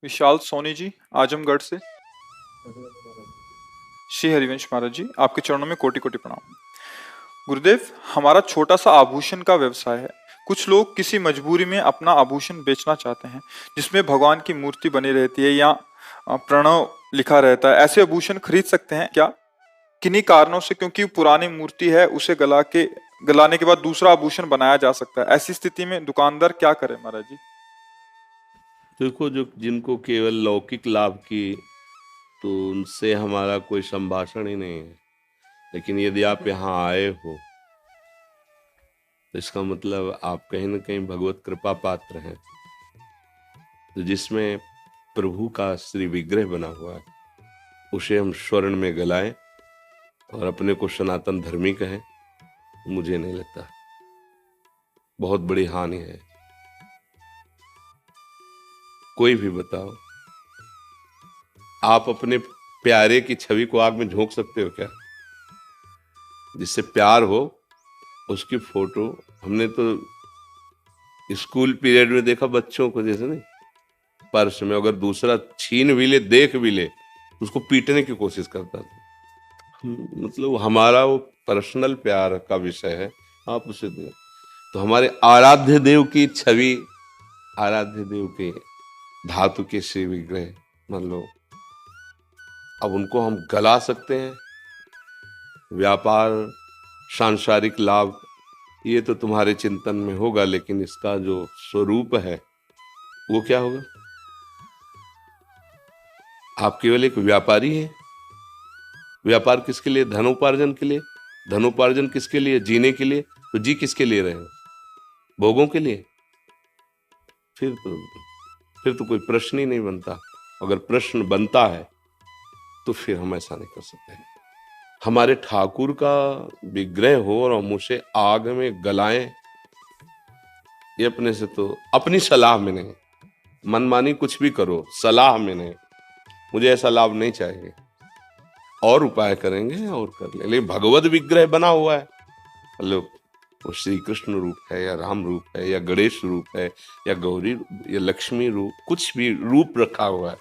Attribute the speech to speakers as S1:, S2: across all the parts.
S1: विशाल सोनी जी, आजमगढ़ से। श्री हरिवंश महाराज जी, आपके चरणों में कोटि कोटि प्रणाम। गुरुदेव, हमारा छोटा सा आभूषण का व्यवसाय है। कुछ लोग किसी मजबूरी में अपना आभूषण बेचना चाहते हैं जिसमें भगवान की मूर्ति बनी रहती है या प्रणव लिखा रहता है। ऐसे आभूषण खरीद सकते हैं क्या? किन्हीं कारणों से, क्योंकि पुरानी मूर्ति है, उसे गलाने के बाद दूसरा आभूषण बनाया जा सकता है। ऐसी स्थिति में दुकानदार क्या करे महाराज जी?
S2: देखो, जो जिनको केवल लौकिक लाभ की, तो उनसे हमारा कोई संभाषण ही नहीं है। लेकिन यदि आप यहाँ आए हो तो इसका मतलब आप कहीं ना कहीं भगवत कृपा पात्र हैं। तो जिसमें प्रभु का श्री विग्रह बना हुआ है उसे हम स्वर्ण में गलाएं और अपने को सनातन धर्मी कहें, मुझे नहीं लगता बहुत बड़ी हानि है। कोई भी बताओ, आप अपने प्यारे की छवि को आग में झोंक सकते हो क्या? जिससे प्यार हो उसकी फोटो, हमने तो स्कूल पीरियड में देखा बच्चों को, जैसे नहीं, पर्स में अगर दूसरा छीन भी ले, देख भी ले, उसको पीटने की कोशिश करता था। मतलब हमारा वो पर्सनल प्यार का विषय है, आप उसे दे। तो हमारे आराध्य देव की छवि, आराध्य देव के धातु के श्री विग्रह मान लो, अब उनको हम गला सकते हैं। व्यापार, सांसारिक लाभ, ये तो तुम्हारे चिंतन में होगा, लेकिन इसका जो स्वरूप है वो क्या होगा? आप केवल एक व्यापारी हैं। व्यापार किसके लिए? धनोपार्जन के लिए। धनोपार्जन किसके लिए? जीने के लिए। तो जी किसके लिए रहे हो? भोगों के लिए। फिर तो फिर तो कोई प्रश्न ही नहीं बनता। अगर प्रश्न बनता है तो फिर हम ऐसा नहीं कर सकते। हमारे ठाकुर का विग्रह हो और हम उसे आग में गलाएं, ये अपने से तो, अपनी सलाह में नहीं। मनमानी कुछ भी करो, सलाह में नहीं। मुझे ऐसा लाभ नहीं चाहिए। और उपाय करेंगे और कर ले, लेकिन भगवत विग्रह बना हुआ है। मतलब वो श्री कृष्ण रूप है या राम रूप है या गणेश रूप है या गौरी या लक्ष्मी रूप, कुछ भी रूप रखा हुआ है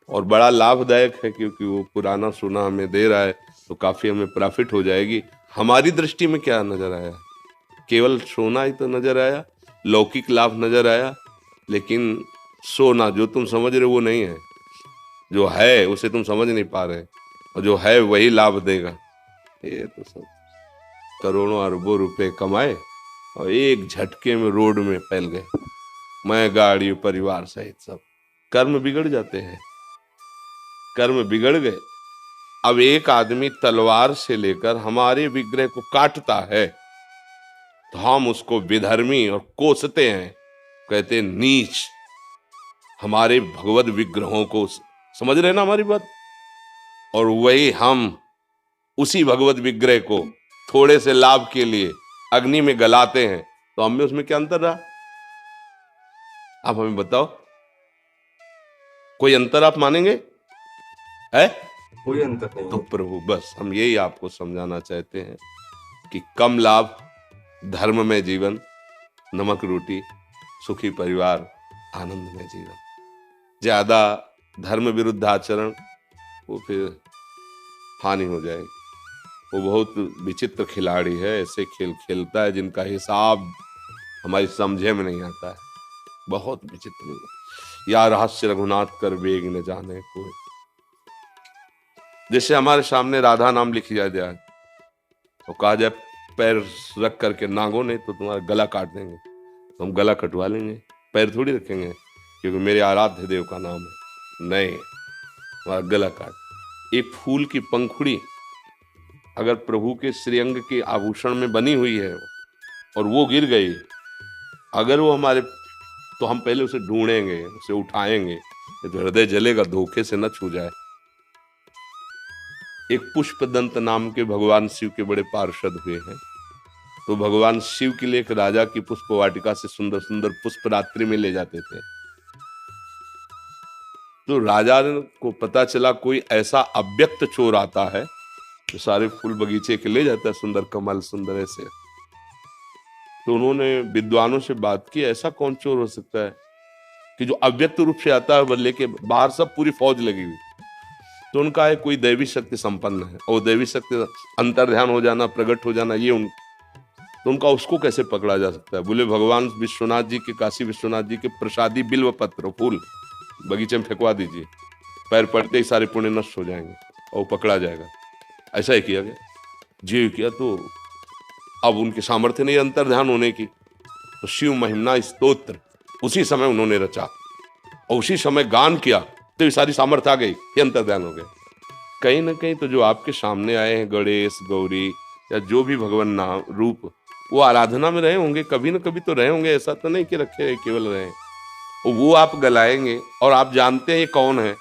S2: और बड़ा लाभदायक है, क्योंकि वो पुराना सोना हमें दे रहा है तो काफी हमें प्रॉफिट हो जाएगी। हमारी दृष्टि में क्या नजर आया? केवल सोना ही तो नजर आया, लौकिक लाभ नजर आया। लेकिन सोना जो तुम समझ रहे हो वो नहीं है। जो है उसे तुम समझ नहीं पा रहे, और जो है वही लाभ देगा। ये तो सब करोड़ों अरबों रुपए कमाए और एक झटके में रोड में फैल गए, मैं, गाड़ी, परिवार सहित सब। कर्म बिगड़ जाते हैं, कर्म बिगड़ गए। अब एक आदमी तलवार से लेकर हमारे विग्रह को काटता है तो हम उसको विधर्मी और कोसते हैं, कहते हैं नीच। हमारे भगवत विग्रहों को समझ रहे ना हमारी बात? और वही हम उसी भगवत विग्रह को थोड़े से लाभ के लिए अग्नि में गलाते हैं, तो हम में उसमें क्या अंतर रहा? आप हमें बताओ, कोई अंतर आप मानेंगे है?
S3: कोई अंतर नहीं
S2: तो
S3: है।
S2: प्रभु, बस हम यही आपको समझाना चाहते हैं कि कम लाभ, धर्म में जीवन, नमक रोटी, सुखी परिवार, आनंद में जीवन। ज्यादा धर्म विरुद्ध आचरण, वो फिर हानि हो जाएगी। वो बहुत विचित्र खिलाड़ी है, ऐसे खेल खेलता है जिनका हिसाब हमारी समझे में नहीं आता है। बहुत विचित्र। या रहस्य रघुनाथ कर वेग न जाने कोई। जैसे हमारे सामने राधा नाम लिख दिया जाए तो कहा जाए पैर रख करके नांगो, नहीं तो तुम्हारा गला काट देंगे, तो हम गला कटवा लेंगे, पैर थोड़ी रखेंगे, क्योंकि मेरे आराध्य देव का नाम है। नहीं, तुम्हारा गला काट। एक फूल की पंखुड़ी अगर प्रभु के श्रीअंग के आभूषण में बनी हुई है और वो गिर गई, अगर वो हमारे, तो हम पहले उसे ढूंढेंगे, उसे उठाएंगे, तो हृदय जलेगा, धोखे से न छू जाए। एक पुष्पदंत नाम के भगवान शिव के बड़े पार्षद हुए हैं। तो भगवान शिव के लिए एक राजा की पुष्प वाटिका से सुंदर सुंदर पुष्प रात्रि में ले जाते थे। तो राजा को पता चला कोई ऐसा अव्यक्त चोर आता है जो सारे फूल बगीचे के ले जाता है, सुंदर कमल, सुंदर ऐसे। तो उन्होंने विद्वानों से बात की, ऐसा कौन चोर हो सकता है? कि जो अव्यक्त रूप से आता है बल्ले के बाहर सब पूरी फौज लगी हुई, तो उनका है कोई दैवी शक्ति संपन्न है, और दैवी शक्ति अंतर ध्यान हो जाना, प्रकट हो जाना, ये तो उनका उसको कैसे पकड़ा जा सकता है? बोले भगवान विश्वनाथ जी के, काशी विश्वनाथ जी के प्रसादी बिल्व पत्र फूल बगीचे में फेंकवा दीजिए, पैर पड़ते ही सारे पुण्य नष्ट हो जाएंगे और पकड़ा जाएगा। ऐसा ही किया गया, जी किया। तो अब उनके सामर्थ्य नहीं अंतर ध्यान होने की, तो शिव महिमा स्तोत्र उसी समय उन्होंने रचा और उसी समय गान किया, तो ये सारी सामर्थ्य आ गई, ये अंतर ध्यान हो गए। कहीं ना कहीं तो जो आपके सामने आए हैं गणेश गौरी या जो भी भगवान नाम रूप, वो आराधना में रहे होंगे, कभी ना कभी तो रहे होंगे, ऐसा तो नहीं कि रखे केवल रहे। और वो आप गलाएंगे और आप जानते हैं ये कौन है।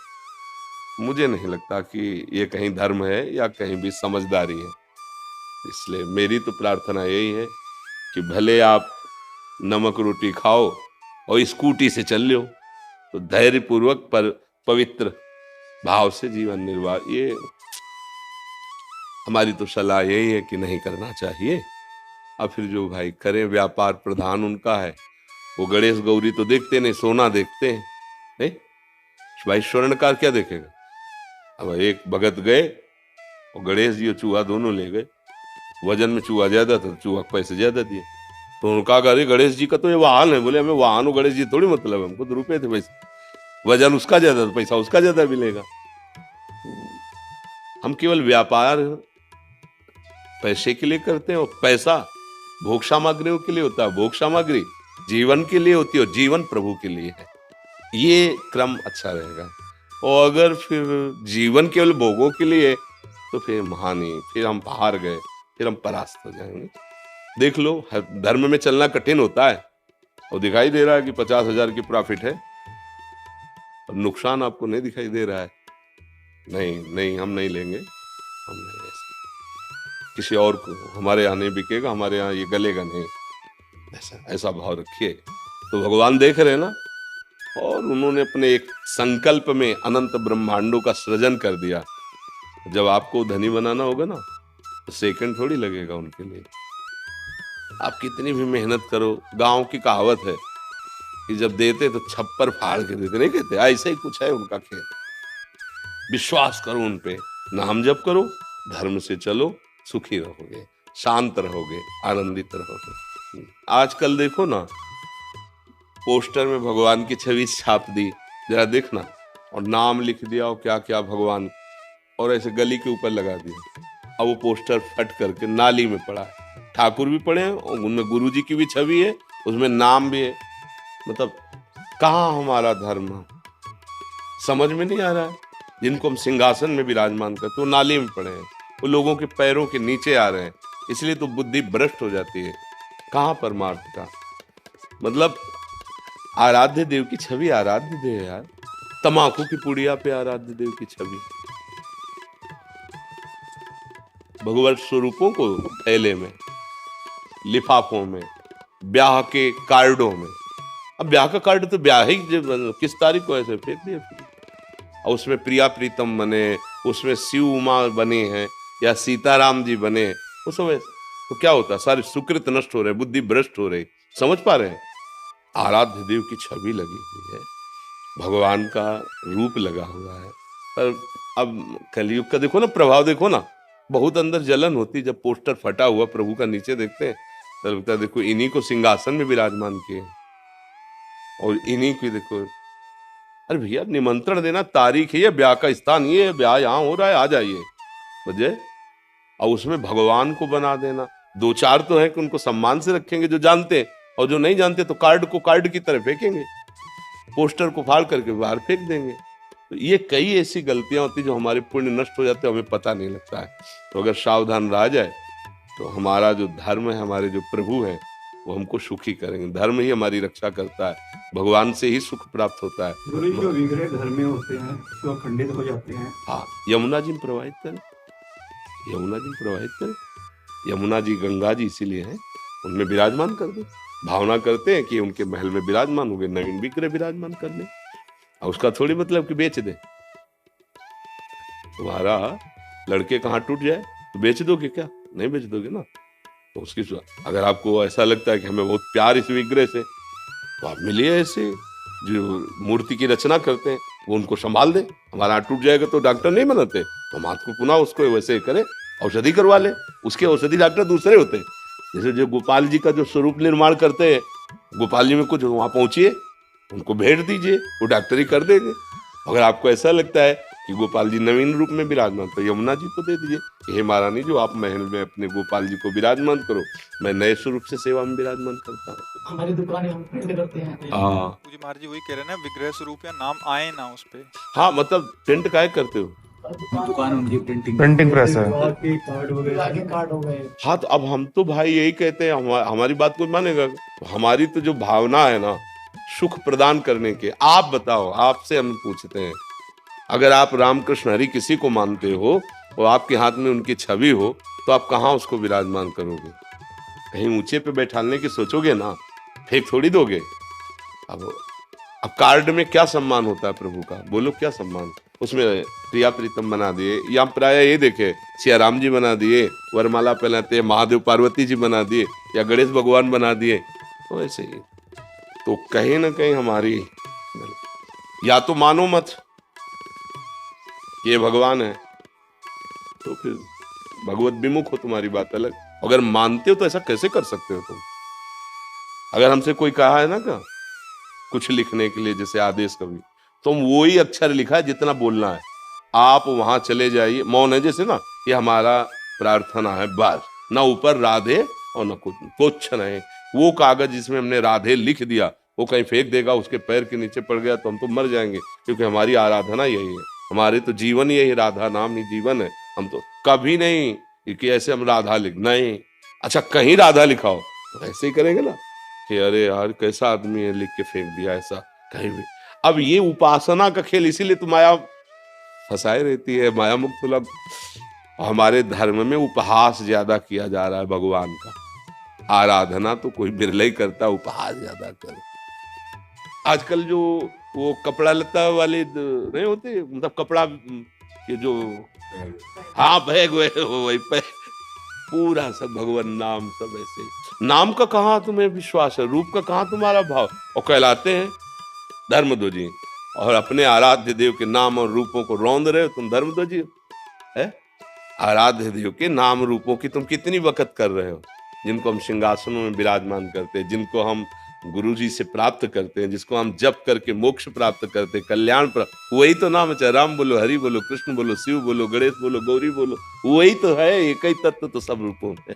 S2: मुझे नहीं लगता कि ये कहीं धर्म है या कहीं भी समझदारी है। इसलिए मेरी तो प्रार्थना यही है कि भले आप नमक रोटी खाओ और स्कूटी से चल लो, तो धैर्य पूर्वक पर पवित्र भाव से जीवन निर्वाह, ये हमारी तो सलाह यही है कि नहीं करना चाहिए। अब फिर जो भाई करें, व्यापार प्रधान उनका है, वो गणेश गौरी तो देखते नहीं, सोना देखते हैं, नहीं भाई स्वर्णकार क्या देखेगा। अब एक भगत गए और गणेश जी और चूहा दोनों ले गए, वजन में चूहा ज्यादा था, चूहा पैसे ज्यादा दिए, तो उन्होंने कहा अरे गणेश जी का तो ये वाहन है। बोले हमें वाहन हो गणेश जी थोड़ी मतलब, हमको तो रुपए थे पैसे, वजन उसका ज्यादा था, पैसा उसका ज्यादा मिलेगा। हम केवल व्यापार पैसे के लिए करते हैं, और पैसा भोग सामग्रियों के लिए होता है, भोग सामग्री जीवन के लिए होती है और जीवन प्रभु के लिए है। ये क्रम अच्छा रहेगा। और अगर फिर जीवन केवल भोगों के लिए, तो फिर महानी, फिर हम हार गए, फिर हम परास्त हो जाएंगे। देख लो, धर्म में चलना कठिन होता है और दिखाई दे रहा है कि 50,000 की प्रॉफिट है, और नुकसान आपको नहीं दिखाई दे रहा है। नहीं नहीं, हम नहीं लेंगे, हम नहीं, ऐसा किसी और को हमारे यहाँ नहीं बिकेगा, हमारे यहाँ ये गलेगा नहीं, ऐसा भाव रखिए। तो भगवान देख रहे हैं ना, और उन्होंने अपने एक संकल्प में अनंत ब्रह्मांडों का सृजन कर दिया। जब आपको धनी बनाना होगा ना, तो सेकंड थोड़ी लगेगा उनके लिए। आप कितनी भी मेहनत करो, गांव की कहावत है कि जब देते तो छप्पर फाड़ के देते, नहीं कहते, ऐसा ही कुछ है उनका खेल। विश्वास करो उन पे, नाम जप करो, धर्म से चलो, सुखी रहोगे, शांत रहोगे, आनंदित रहोगे। आजकल देखो ना, पोस्टर में भगवान की छवि छाप दी, जरा देखना, और नाम लिख दिया और क्या क्या भगवान, और ऐसे गली के ऊपर लगा दिया। अब वो पोस्टर फट करके नाली में पड़ा है। ठाकुर भी पड़े हैं और उनमें गुरु जी की भी छवि है, उसमें नाम भी है। मतलब कहाँ हमारा धर्म है, समझ में नहीं आ रहा है। जिनको हम सिंहासन में विराजमान करते, वो नाली में पड़े हैं, वो लोगों के पैरों के नीचे आ रहे हैं, इसलिए तो बुद्धि भ्रष्ट हो जाती है। कहाँ परमार्थ का मतलब, आराध्य देव की छवि आराध्य देव यार, तमाकू की पुड़िया पे आराध्य देव की छवि, भगवत स्वरूपों को थैले में, लिफाफों में, ब्याह के कार्डों में। अब ब्याह का कार्ड तो ब्याह ही किस तारीख को ऐसे फेंक दिया, और उसमें प्रिया प्रीतम बने, उसमें शिव उमा बने हैं या सीताराम जी बने, वो सब तो क्या होता है, सारे सुकृत नष्ट हो रहे, बुद्धि भ्रष्ट हो रही। समझ पा रहे हैं? आराध्य देव की छवि लगी हुई है, भगवान का रूप लगा हुआ है। पर अब कलयुग का देखो ना प्रभाव, देखो ना, बहुत अंदर जलन होती जब पोस्टर फटा हुआ प्रभु का नीचे देखते हैं, तो लगता है देखो इन्हीं को सिंहासन में विराजमान किए, और इन्हीं की देखो। अरे भैया निमंत्रण देना, तारीख है ये, ब्याह का स्थान ये है, ब्याह यहाँ हो रहा है, आ जाइए बजे, और उसमें भगवान को बना देना। दो चार तो है कि उनको सम्मान से रखेंगे जो जानते हैं, और जो नहीं जानते तो कार्ड को कार्ड की तरह फेंकेंगे, पोस्टर को फाड़ करके बाहर फेंक देंगे। तो ये कई ऐसी गलतियां होती जो हमारे पुण्य नष्ट हो जाते हैं, हमें पता नहीं लगता है। तो अगर सावधान रहा जाए तो हमारा जो धर्म है, हमारे जो प्रभु हैं, वो हमको सुखी करेंगे। धर्म ही हमारी रक्षा करता है, भगवान से ही सुख प्राप्त होता है।
S3: जो विग्रह घर में होते हैं तो खंडित हो जाते हैं।
S2: हाँ, यमुना जी में प्रवाहित करें, यमुना जी प्रवाहित करें, यमुना जी गंगा जी इसीलिए हैं, उनमें विराजमान कर दो। भावना करते हैं कि उनके महल में विराजमान हो गए, नवीन विग्रह विराजमान कर ले, और उसका थोड़ी मतलब कि बेच दे। तुम्हारा लड़के का हाथ टूट जाए तो बेच दोगे क्या? नहीं बेच दोगे ना। तो उसकी अगर आपको ऐसा लगता है कि हमें बहुत प्यार इस विग्रह से, तो आप मिलिए ऐसे जो मूर्ति की रचना करते हैं वो उनको संभाल दे। हमारा हाथ टूट जाएगा तो डॉक्टर नहीं बनाते, तो हम हाथ को पुनः उसको वैसे करे, औषधि करवा ले। उसके औषधि डॉक्टर दूसरे होते हैं। जैसे जो गोपाल जी का जो स्वरूप निर्माण करते हैं, गोपाल जी में कुछ वहां पहुंचिए, उनको भेंट दीजिए, वो डॉक्टरी कर देंगे। अगर आपको ऐसा लगता है कि गोपाल जी नवीन रूप में विराजमान, तो यमुना जी को दे दीजिए, हे महारानी जो आप महल में अपने गोपाल जी को विराजमान करो, मैं नए स्वरूप से सेवा में विराजमान करता हूँ।
S4: हमारी दुकान हम प्रिंट करते हैं।
S2: हाँ
S1: जी महाराज जी वही कह रहे हैं ना, विग्रह स्वरूप या नाम आए ना उस पे।
S2: हाँ, मतलब प्रिंट काय करते हो?
S4: दुकान उनकी
S5: प्रिंटिंग प्रेस है।
S3: के कार्ड वगैरह
S4: आगे कार्ड हो गए।
S2: हाँ, तो अब हम तो भाई यही कहते हैं, हमारी बात कोई मानेगा? हमारी तो जो भावना है ना सुख प्रदान करने के, आप बताओ, आपसे हम पूछते हैं, अगर आप रामकृष्ण हरि किसी को मानते हो और आपके हाथ में उनकी छवि हो, तो आप कहाँ उसको विराजमान करोगे? कहीं ऊंचे पे बैठाने की सोचोगे ना, फेंक थोड़ी दोगे। अब कार्ड में क्या सम्मान होता है प्रभु का? बोलो क्या सम्मान? उसमें प्रिया प्रीतम बना दिए, या प्राय ये देखे सिया राम जी बना दिए, वरमाला पहनाते महादेव पार्वती जी बना दिए, या गणेश भगवान बना दिए, तो ऐसे ही। तो कहीं ना कहीं हमारी, या तो मानो मत ये भगवान है, तो फिर भगवत विमुख हो, तुम्हारी बात अलग। अगर मानते हो तो ऐसा कैसे कर सकते हो तुम? अगर हमसे कोई कहा है ना का कुछ लिखने के लिए, जैसे आदेश कवि, तो वो ही अक्षर लिखा है जितना बोलना है, आप वहां चले जाइए, मौन है जैसे ना, ये हमारा प्रार्थना है बस, ना ऊपर राधे और न कुछ नहीं। वो कागज जिसमें हमने राधे लिख दिया, वो कहीं फेंक देगा, उसके पैर के नीचे पड़ गया तो हम तो मर जाएंगे, क्योंकि हमारी आराधना यही है, हमारे तो जीवन यही, राधा नाम ही जीवन है। हम तो कभी नहीं कि ऐसे हम राधा लिख, नहीं। अच्छा कहीं राधा लिखाओ तो ऐसे ही करेंगे ना कि अरे यार कैसा आदमी है, लिख के फेंक दिया, ऐसा कहीं भी। अब ये उपासना का खेल, इसीलिए तो माया फंसाए रहती है, माया मुक्त लोग। हमारे धर्म में उपहास ज्यादा किया जा रहा है भगवान का, आराधना तो कोई बिरला ही करता, उपहास ज्यादा कर। आजकल जो वो कपड़ा लत्ता वाले नहीं होते, मतलब कपड़ा ये जो, हाँ बैग वही पे पूरा सब भगवान नाम, सब ऐसे। नाम का कहाँ तुम्हें विश्वास है, रूप का कहाँ तुम्हारा भाव, और कहलाते हैं धर्मध्वजी, और अपने आराध्य देव के नाम और रूपों को रौंद रहे हो तुम धर्मध्वजी है। आराध्य देव के नाम रूपों की तुम कितनी वक़्त कर रहे हो, जिनको हम सिंहासनों में विराजमान करते हैं, जिनको हम गुरु जी से प्राप्त करते हैं, जिसको हम जप करके मोक्ष प्राप्त करते हैं, कल्याण प्राप्त, वही तो नाम है। चाहे राम बोलो, हरि बोलो, कृष्ण बोलो, शिव बोलो, गणेश बोलो, गौरी बोलो, वही तो है, एक ही तत्व तो सब रूपों में।